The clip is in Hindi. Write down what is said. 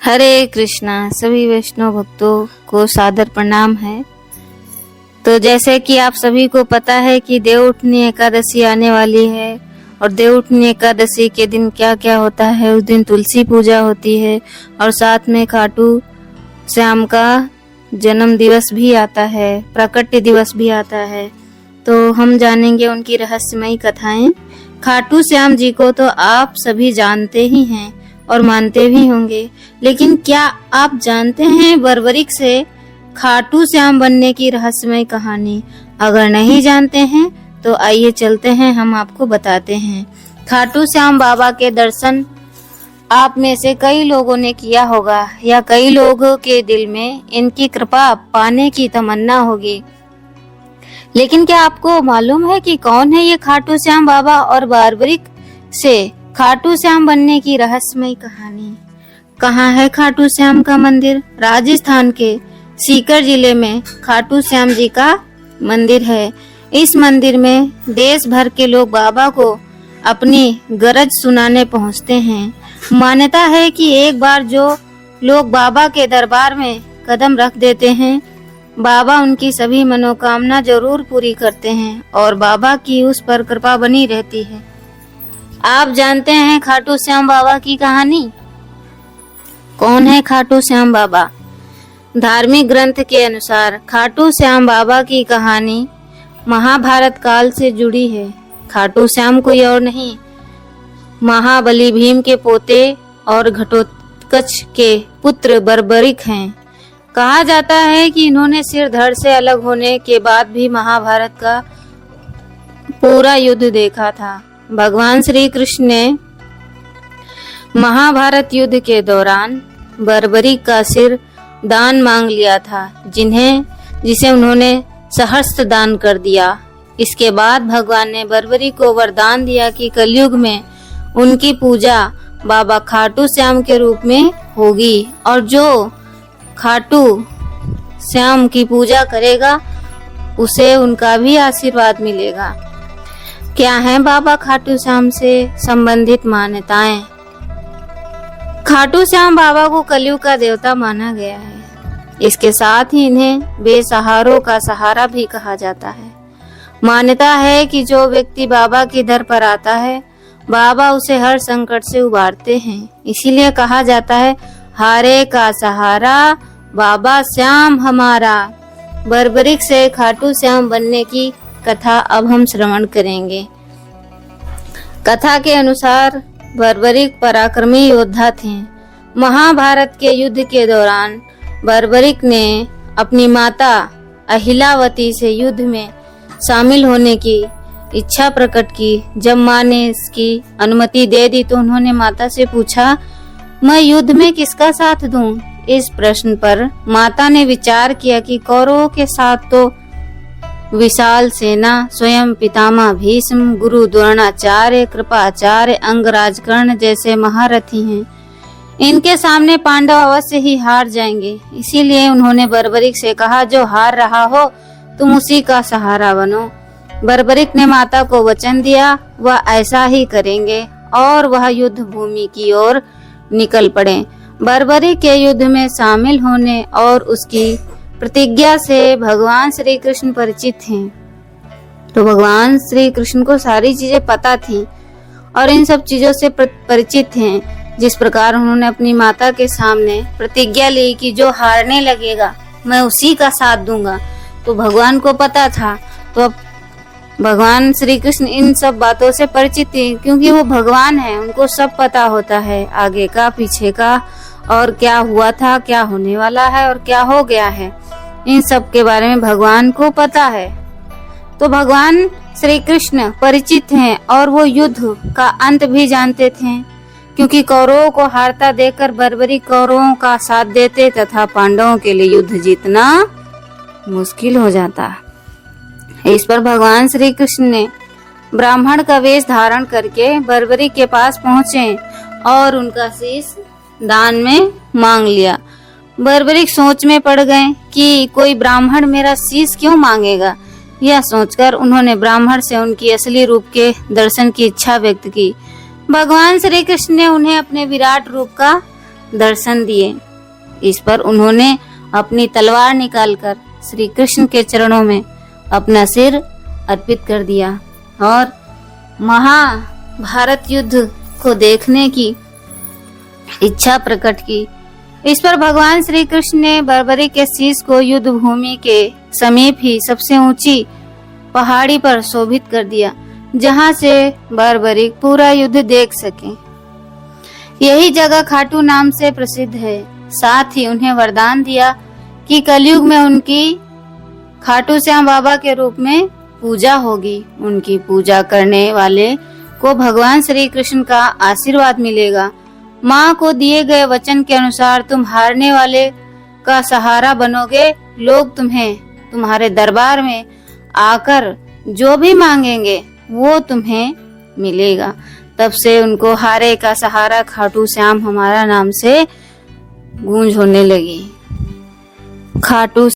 हरे कृष्णा। सभी वैष्णव भक्तों को सादर प्रणाम है। तो जैसे कि आप सभी को पता है कि देवउठनी एकादशी आने वाली है और देवउठनी एकादशी के दिन क्या क्या होता है। उस दिन तुलसी पूजा होती है और साथ में खाटू श्याम का जन्म दिवस भी आता है, प्राकट्य दिवस भी आता है। तो हम जानेंगे उनकी रहस्यमयी कथाएं। खाटू श्याम जी को तो आप सभी जानते ही हैं और मानते भी होंगे, लेकिन क्या आप जानते हैं बर्बरिक से खाटू श्याम बनने की रहस्यमय कहानी? अगर नहीं जानते हैं तो आइए चलते हैं, हम आपको बताते हैं। खाटू श्याम बाबा के दर्शन आप में से कई लोगों ने किया होगा या कई लोगों के दिल में इनकी कृपा पाने की तमन्ना होगी, लेकिन क्या आपको मालूम है कि कौन है ये खाटू श्याम बाबा और बर्बरिक से खाटू श्याम बनने की रहस्यमय कहानी? कहाँ है खाटू श्याम का मंदिर? राजस्थान के सीकर जिले में खाटू श्याम जी का मंदिर है। इस मंदिर में देश भर के लोग बाबा को अपनी गरज सुनाने पहुँचते हैं। मान्यता है कि एक बार जो लोग बाबा के दरबार में कदम रख देते हैं, बाबा उनकी सभी मनोकामना जरूर पूरी करते हैं और बाबा की उस पर कृपा बनी रहती है। आप जानते हैं खाटू श्याम बाबा की कहानी? कौन है खाटू श्याम बाबा? धार्मिक ग्रंथ के अनुसार खाटू श्याम बाबा की कहानी महाभारत काल से जुड़ी है। खाटू श्याम कोई और नहीं, महाबली भीम के पोते और घटोत्कच के पुत्र बर्बरिक हैं। कहा जाता है कि इन्होंने सिर धड़ से अलग होने के बाद भी महाभारत का पूरा युद्ध देखा था। भगवान श्री कृष्ण ने महाभारत युद्ध के दौरान बर्बरिक का सिर दान मांग लिया था, जिसे उन्होंने सहस्त्र दान कर दिया। इसके बाद भगवान ने बर्बरिक को वरदान दिया कि कलयुग में उनकी पूजा बाबा खाटू श्याम के रूप में होगी और जो खाटू श्याम की पूजा करेगा उसे उनका भी आशीर्वाद मिलेगा। क्या है बाबा खाटू श्याम से संबंधित मान्यताएं? खाटू श्याम बाबा को कलयुग का देवता माना गया है। इसके साथ ही इन्हें बेसहारों का सहारा भी कहा जाता है। मान्यता है कि जो व्यक्ति बाबा के दर पर आता है, बाबा उसे हर संकट से उबारते हैं। इसीलिए कहा जाता है, हारे का सहारा बाबा श्याम हमारा। बर्बरिक से खाटू श्याम बनने की कथा अब हम श्रवण करेंगे। कथा के अनुसार बर्बरिक पराक्रमी योद्धा थे। महाभारत के युद्ध के दौरान बर्बरिक ने अपनी माता अहिलावती से युद्ध में शामिल होने की इच्छा प्रकट की। जब माँ ने इसकी अनुमति दे दी तो उन्होंने माता से पूछा, मैं युद्ध में किसका साथ दूं? इस प्रश्न पर माता ने विचार किया कि कौरवों के साथ तो विशाल सेना, स्वयं पितामह भीष्म, गुरु द्रोणाचार्य, कृपाचार्य, अंगराज कर्ण जैसे महारथी हैं। इनके सामने पांडव अवश्य ही हार जाएंगे। इसीलिए उन्होंने बर्बरिक से कहा, जो हार रहा हो तुम उसी का सहारा बनो। बर्बरिक ने माता को वचन दिया वह ऐसा ही करेंगे और वह युद्ध भूमि की ओर निकल पड़े। बर्बरिक के युद्ध में शामिल होने और उसकी प्रतिज्ञा से भगवान श्री कृष्ण परिचित हैं। तो भगवान श्री कृष्ण को सारी चीजें पता थी और इन सब चीजों से परिचित हैं। जिस प्रकार उन्होंने अपनी माता के सामने प्रतिज्ञा ली कि जो हारने लगेगा मैं उसी का साथ दूंगा, तो भगवान को पता था। तो अब भगवान श्री कृष्ण इन सब बातों से परिचित थे, क्योंकि वो भगवान है, उनको सब पता होता है, आगे का पीछे का, और क्या हुआ था, क्या होने वाला है और क्या हो गया है, इन सब के बारे में भगवान को पता है। तो भगवान श्री कृष्ण परिचित हैं और वो युद्ध का अंत भी जानते थे, क्योंकि कौरवों को हारता देखकर बर्बरिक कौरवों का साथ देते तथा पांडवों के लिए युद्ध जीतना मुश्किल हो जाता। इस पर भगवान श्री कृष्ण ने ब्राह्मण का वेश धारण करके बर्बरिक के पास पहुँचे और उनका शीश दान में मांग लिया। बर्बरिक सोच में पड़ गए कि कोई ब्राह्मण मेरा शीश क्यों मांगेगा। यह सोचकर उन्होंने ब्राह्मण से उनकी असली रूप के दर्शन की इच्छा व्यक्त की। भगवान श्री कृष्ण ने उन्हें अपने विराट रूप का दर्शन दिए। इस पर उन्होंने अपनी तलवार निकालकर श्री कृष्ण के चरणों में अपना सिर अर्पित कर दिया और महाभारत युद्ध को देखने की इच्छा प्रकट की। इस पर भगवान श्री कृष्ण ने बर्बरी के शीश को युद्ध भूमि के समीप ही सबसे ऊंची पहाड़ी पर शोभित कर दिया, जहां से बर्बरी पूरा युद्ध देख सके। यही जगह खाटू नाम से प्रसिद्ध है। साथ ही उन्हें वरदान दिया कि कलयुग में उनकी खाटू श्याम बाबा के रूप में पूजा होगी। उनकी पूजा करने वाले को भगवान श्री कृष्ण का आशीर्वाद मिलेगा। माँ को दिए गए वचन के अनुसार तुम हारने वाले का सहारा बनोगे। लोग तुम्हें तुम्हारे दरबार में आकर जो भी मांगेंगे वो तुम्हें मिलेगा। तब से उनको हारे का सहारा खाटू श्याम हमारा नाम से गूंज होने लगी। खाटू